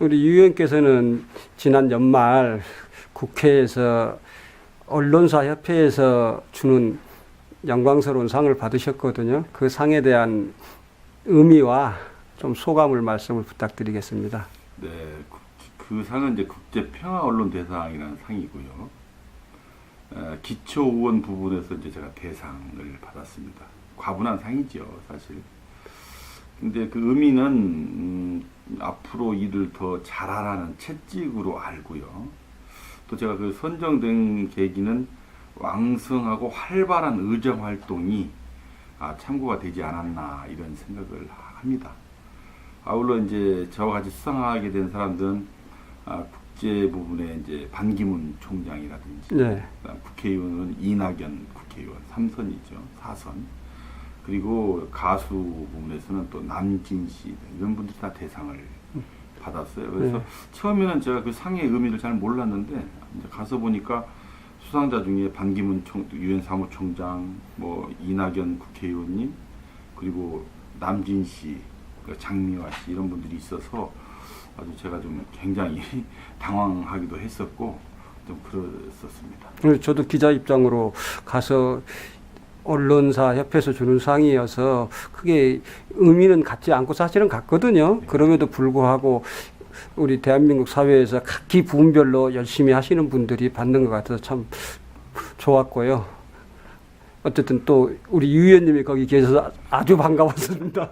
우리 유 의원께서는 지난 연말 국회에서 언론사 협회에서 주는 영광스러운 상을 받으셨거든요. 그 상에 대한 의미와 좀 소감을 말씀을 부탁드리겠습니다. 네, 그 상은 이제 국제평화언론대상이라는 상이고요. 기초의원 부분에서 이제 제가 대상을 받았습니다. 과분한 상이죠, 사실. 근데 그 의미는 앞으로 일을 더 잘하라는 채찍으로 알고요. 또 제가 그 선정된 계기는 왕성하고 활발한 의정 활동이 참고가 되지 않았나 이런 생각을 합니다. 아울러 이제 저와 같이 수상하게 된 사람들은 국제 부분에 이제 반기문 총장이라든지, 네. 국회의원은 이낙연 국회의원 3선이죠, 4선. 그리고 가수 부분에서는 또 남진 씨 이런 분들이 다 대상을 받았어요. 그래서 처음에는 제가 그 상의 의미를 잘 몰랐는데 이제 가서 보니까 수상자 중에 반기문 유엔 사무총장, 뭐 이낙연 국회의원님, 그리고 남진 씨, 장미화 씨 이런 분들이 있어서 아주 제가 좀 굉장히 당황하기도 했었고 좀 그랬었습니다. 저도 기자 입장으로 가서 언론사 협회에서 주는 상이어서 크게 의미는 갖지 않고 사실은 같거든요. 그럼에도 불구하고 우리 대한민국 사회에서 각기 부분별로 열심히 하시는 분들이 받는 것 같아서 참 좋았고요. 어쨌든 또 우리 유 의원님이 거기 계셔서 아주 반가웠습니다.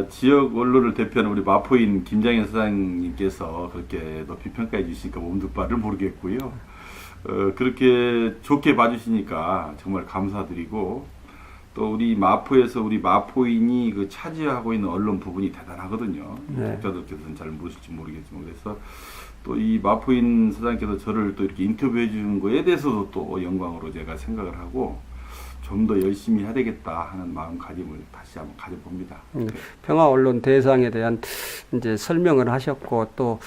지역 언론을 대표하는 우리 마포인 김장현 사장님께서 그렇게 높이 평가해 주시니까 몸둘 바를 모르겠고요. 그렇게 좋게 봐주시니까 정말 감사드리고, 또 우리 마포에서 우리 마포인이 그 차지하고 있는 언론 부분이 대단하거든요. 독자들께서는 잘 모르실지 모르겠지만, 그래서 또 이 마포인 사장님께서 저를 또 이렇게 인터뷰해 주는 거에 대해서도 또 영광으로 제가 생각을 하고 좀 더 열심히 해야 되겠다 하는 마음가짐을 다시 한번 가져봅니다. 평화 언론 대상에 대한 이제 설명을 하셨고 또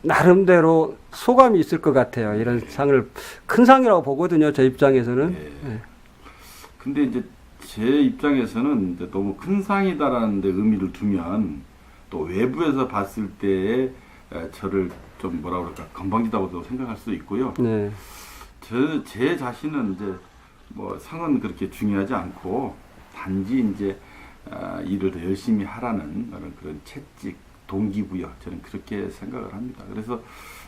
나름대로 소감이 있을 것 같아요. 이런 상을 큰 상이라고 보거든요. 제 입장에서는. 네. 근데 이제 제 입장에서는 이제 너무 큰 상이다라는 데 의미를 두면 또 외부에서 봤을 때 저를 좀 뭐라 그럴까 건방지다고도 생각할 수도 있고요. 네. 제 자신은 이제 뭐 상은 그렇게 중요하지 않고 단지 이제 일을 더 열심히 하라는 그런 채찍, 동기부여, 저는 그렇게 생각을 합니다. 그래서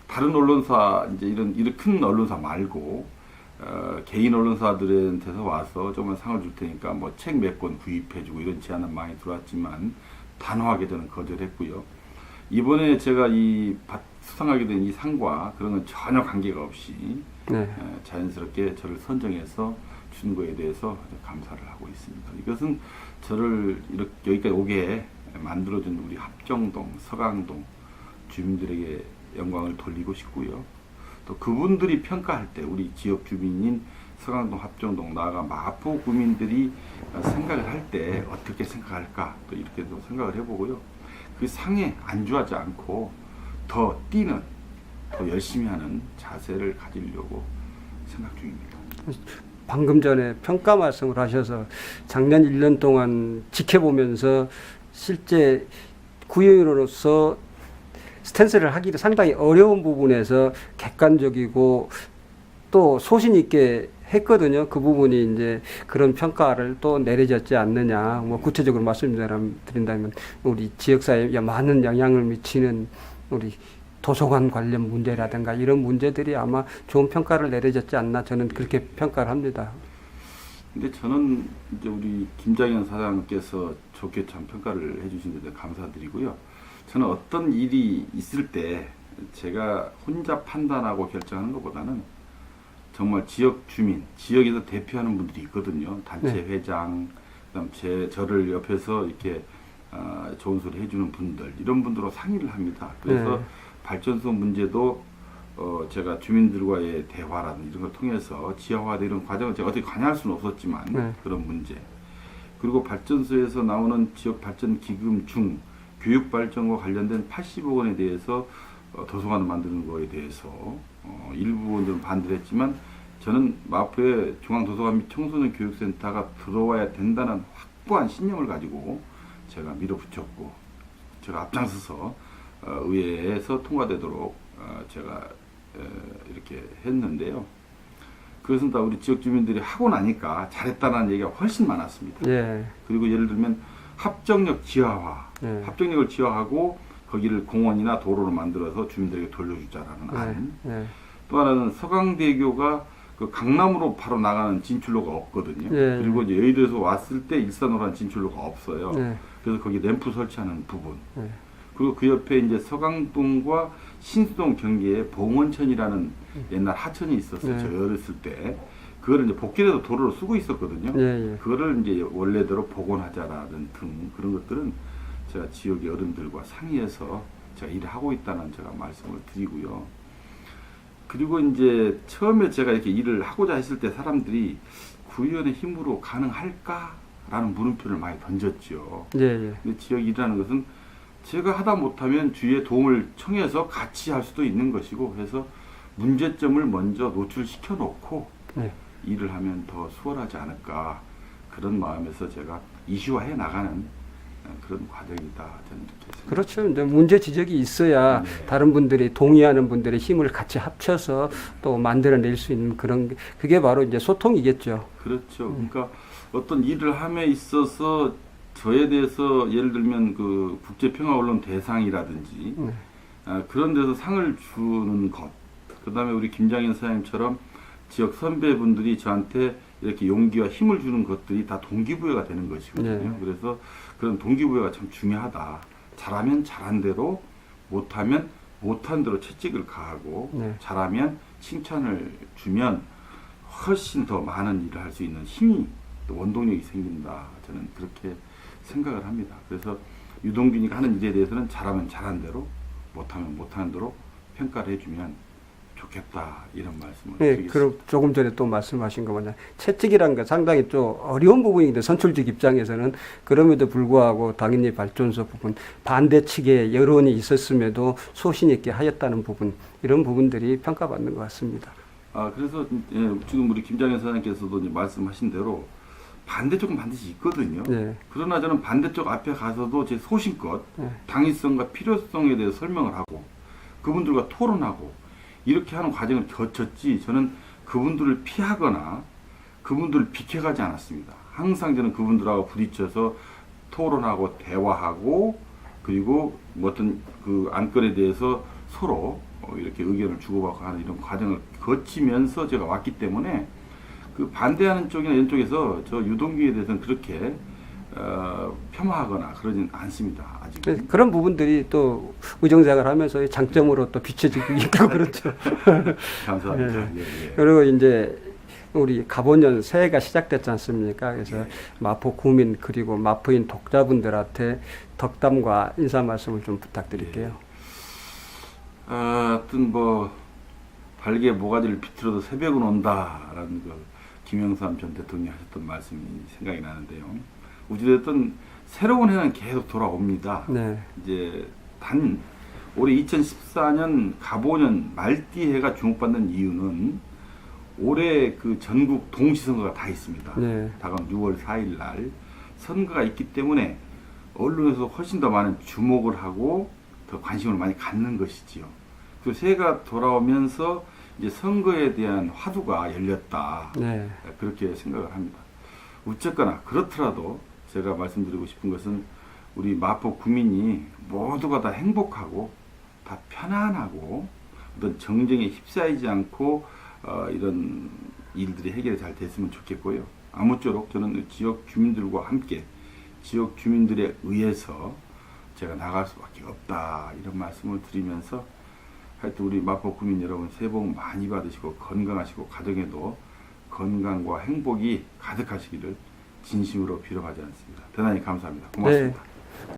다른 언론사 이제 이런 큰 언론사 말고 개인 언론사들한테서 와서 조금만 상을 줄 테니까 뭐 책 몇 권 구입해주고 이런 제안은 많이 들어왔지만 단호하게 저는 거절했고요. 이번에 제가 수상하게 된 이 상과 그런 건 전혀 관계가 없이 자연스럽게 저를 선정해서 준 거에 대해서 감사를 하고 있습니다. 이것은 저를 이렇게 여기까지 오게 만들어준 우리 합정동, 서강동 주민들에게 영광을 돌리고 싶고요. 또 그분들이 평가할 때 우리 지역 주민인 서강동, 합정동, 나아가 마포 구민들이 생각을 할 때 어떻게 생각할까 또 이렇게도 생각을 해보고요. 그 상에 안주하지 않고 더 뛰는, 더 열심히 하는 자세를 가지려고 생각 중입니다. 방금 전에 평가 말씀을 하셔서 작년 1년 동안 지켜보면서 실제 구의원으로서 스탠스를 하기도 상당히 어려운 부분에서 객관적이고 또 소신 있게 했거든요. 그 부분이 이제 그런 평가를 또 내려졌지 않느냐. 뭐 구체적으로 말씀드린다면 우리 지역사회에 많은 영향을 미치는 우리 도서관 관련 문제라든가 이런 문제들이 아마 좋은 평가를 내려졌지 않나 저는 그렇게 평가를 합니다. 근데 저는 이제 우리 김장현 사장님께서 좋게 참 평가를 해주신 데 감사드리고요. 저는 어떤 일이 있을 때 제가 혼자 판단하고 결정하는 것보다는 정말 지역 주민, 지역에서 대표하는 분들이 있거든요. 단체 회장, 그다음 저를 옆에서 이렇게 좋은 소리 해주는 분들, 이런 분들과 상의를 합니다. 그래서 발전소 문제도 제가 주민들과의 대화라든지 이런 걸 통해서 지역화되는 과정을 제가 어떻게 관여할 수는 없었지만 그런 문제, 그리고 발전소에서 나오는 지역 발전 기금 중 교육 발전과 관련된 80억 원에 대해서 도서관을 만드는 거에 대해서 일부분들은 반대를 했지만 저는 마포에 중앙도서관 및 청소년 교육센터가 들어와야 된다는 확고한 신념을 가지고 제가 밀어붙였고 제가 앞장서서 의회에서 통과되도록 제가 이렇게 했는데요. 그것은 다 우리 지역 주민들이 하고 나니까 잘했다는 얘기가 훨씬 많았습니다. 예. 그리고 예를 들면 합정역 지하화, 예. 합정역을 지하하고 거기를 공원이나 도로로 만들어서 주민들에게 돌려주자라는 안. 예. 또 하나는 서강대교가 그 강남으로 바로 나가는 진출로가 없거든요. 예. 그리고 이제 여의도에서 왔을 때 일산으로 가는 진출로가 없어요. 예. 그래서 거기 램프 설치하는 부분. 예. 그리고 그 옆에 이제 서강동과 신수동 경계에 봉원천이라는 옛날 하천이 있었어요. 네. 저 어렸을 때. 그거를 이제 복길에도 도로로 쓰고 있었거든요. 예. 예. 그거를 이제 원래대로 복원하자라는 등 그런 것들은 제가 지역의 어른들과 상의해서 제가 일을 하고 있다는 제가 말씀을 드리고요. 그리고 이제 처음에 제가 이렇게 일을 하고자 했을 때 사람들이 구의원의 힘으로 가능할까라는 물음표를 많이 던졌죠. 예. 예. 근데 지역 일이라는 것은 제가 하다 못하면 주위에 도움을 청해서 같이 할 수도 있는 것이고 해서 문제점을 먼저 노출시켜 놓고 네. 일을 하면 더 수월하지 않을까 그런 마음에서 제가 이슈화해 나가는 그런 과정이다 저는 이렇게 생각합니다. 그렇죠. 이제 문제 지적이 있어야 네. 다른 분들이 동의하는 분들의 힘을 같이 합쳐서 또 만들어낼 수 있는 그런 그게 바로 이제 소통이겠죠. 그렇죠. 그러니까 어떤 일을 함에 있어서 저에 대해서 예를 들면 그 국제평화언론 대상이라든지 그런 데서 상을 주는 것, 그 다음에 우리 김장현 사장님처럼 지역 선배분들이 저한테 이렇게 용기와 힘을 주는 것들이 다 동기부여가 되는 것이거든요. 네. 그래서 그런 동기부여가 참 중요하다. 잘하면 잘한 대로, 못하면 못한 대로 채찍을 가하고, 네. 잘하면 칭찬을 주면 훨씬 더 많은 일을 할 수 있는 힘이 또 원동력이 생긴다. 저는 그렇게 생각을 합니다. 그래서 유동균이가 하는 일에 대해서는 잘하면 잘한 대로, 못하면 못하는 대로 평가를 해주면 좋겠다 이런 말씀을 네, 드리겠습니다. 그럼 조금 전에 또 말씀하신 거 뭐냐 채찍이라는 게 상당히 좀 어려운 부분인데 선출직 입장에서는 그럼에도 불구하고 당연히 발전소 부분 반대 측에 여론이 있었음에도 소신 있게 하였다는 부분 이런 부분들이 평가받는 것 같습니다. 그래서 지금 우리 김장현 사장님께서도 이제 말씀하신 대로 반대쪽은 반드시 있거든요. 네. 그러나 저는 반대쪽 앞에 가서도 제 소신껏 네. 당위성과 필요성에 대해서 설명을 하고 그분들과 토론하고 이렇게 하는 과정을 거쳤지 저는 그분들을 피하거나 그분들을 비켜가지 않았습니다. 항상 저는 그분들하고 부딪혀서 토론하고 대화하고 그리고 어떤 그 안건에 대해서 서로 이렇게 의견을 주고받고 하는 이런 과정을 거치면서 제가 왔기 때문에 그 반대하는 쪽이나 이런 쪽에서 저 유동규에 대해서는 그렇게 폄하하거나 그러진 않습니다. 아직은. 그런 부분들이 또 의정생활 하면서 장점으로 또 비춰지고 있고 그렇죠. 감사합니다. 예. 예, 예. 그리고 이제 우리 가보년 새해가 시작됐지 않습니까? 그래서 예. 마포 구민 그리고 마포인 독자분들한테 덕담과 인사 말씀을 좀 부탁드릴게요. 하여튼 뭐 발개 모가지를 비틀어도 새벽은 온다라는 그 김영삼 전 대통령이 하셨던 말씀이 생각이 나는데요. 어찌됐든 새로운 해는 계속 돌아옵니다. 네. 이제 단 올해 2014년 가보년 말띠해가 주목받는 이유는 올해 그 전국 동시선거가 다 있습니다. 네. 다가온 6월 4일 날 선거가 있기 때문에 언론에서 훨씬 더 많은 주목을 하고 더 관심을 많이 갖는 것이지요. 그 새해가 돌아오면서 이제 선거에 대한 화두가 열렸다. 네. 그렇게 생각을 합니다. 어쨌거나 그렇더라도 제가 말씀드리고 싶은 것은 우리 마포 구민이 모두가 다 행복하고 다 편안하고 어떤 정쟁에 휩싸이지 않고 이런 일들이 해결이 잘 됐으면 좋겠고요. 아무쪼록 저는 지역 주민들과 함께 지역 주민들에 의해서 제가 나갈 수밖에 없다 이런 말씀을 드리면서 하여튼 우리 마포 구민 여러분 새해 복 많이 받으시고 건강하시고 가정에도 건강과 행복이 가득하시기를 진심으로 빌어가지 않습니다. 대단히 감사합니다. 고맙습니다. 네.